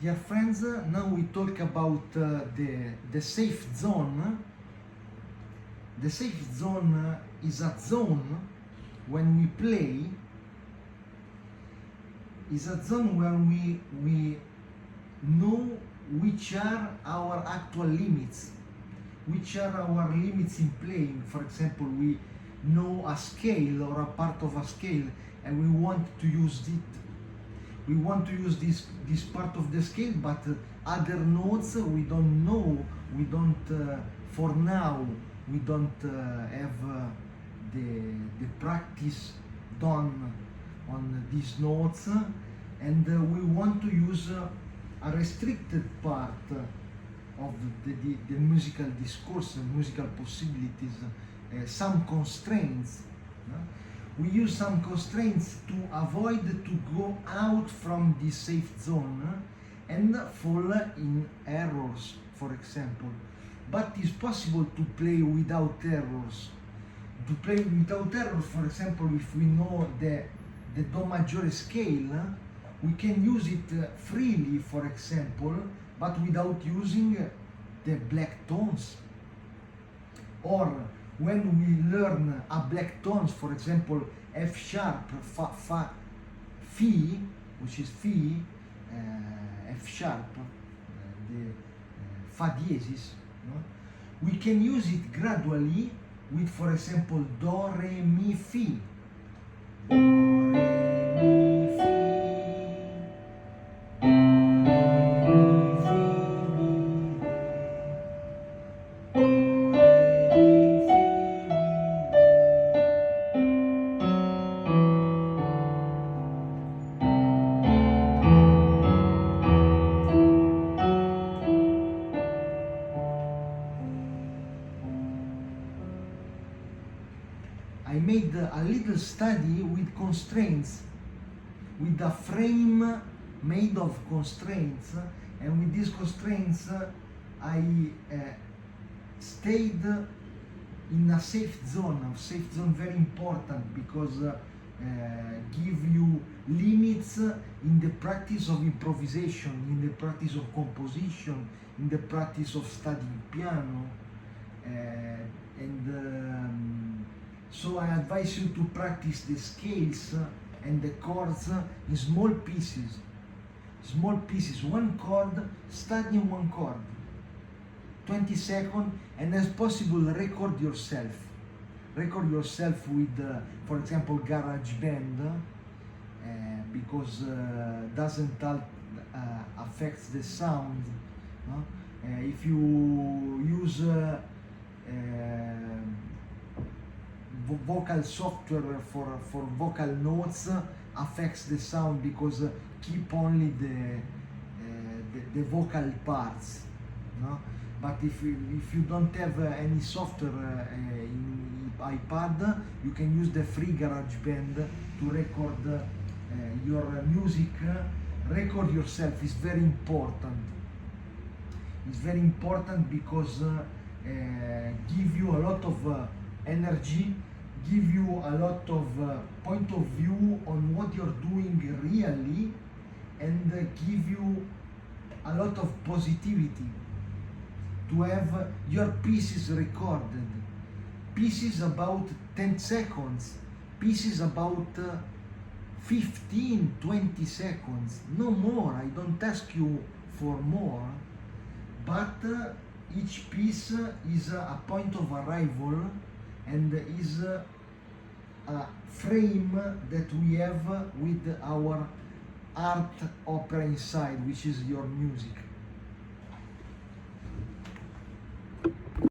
Dear friends, now we talk about the safe zone. The safe zone is a zone when we play, is a zone where we know which are our actual limits, which are our limits in playing. For example, we know a scale or a part of a scale and we want to use it. We want to use this part of the scale, but other notes we don't know, we don't, for now, we don't have the practice done on these notes, and we want to use a restricted part of the musical discourse, musical possibilities, some constraints. We use some constraints to avoid to go out from the safe zone and fall in errors, for example. But it's possible to play without errors. To play without errors, for example, if we know the Do major scale, we can use it freely, for example, but without using the black tones. Or when we learn a black tones, for example, F sharp, Fa, which is F sharp, the Fa diesis, no? We can use it gradually with, for example, Do, Re, Mi, Fi. Do, Re, Mi, Fi. I made a little study with constraints, with a frame made of constraints, and with these constraints I stayed in a safe zone. A safe zone very important because give you limits in the practice of improvisation, in the practice of composition, in the practice of studying piano, so I advise you to practice the scales and the chords in small pieces. Small pieces, one chord, studying one chord. 20 seconds, and as possible, record yourself. Record yourself with, for example, GarageBand, because doesn't affects the sound. No? If you use vocal software for vocal notes, affects the sound because keep only the vocal parts, no? But if you don't have any software in iPad, you can use the free GarageBand to record your music. Record yourself is very important. It's very important because give you a lot of energy, give you a lot of point of view on what you're doing really, and give you a lot of positivity to have your pieces recorded. Pieces about 10 seconds, pieces about 15, 20 seconds, no more. I don't ask you for more, but each piece is a point of arrival and is a frame that we have with our art opera inside, which is your music.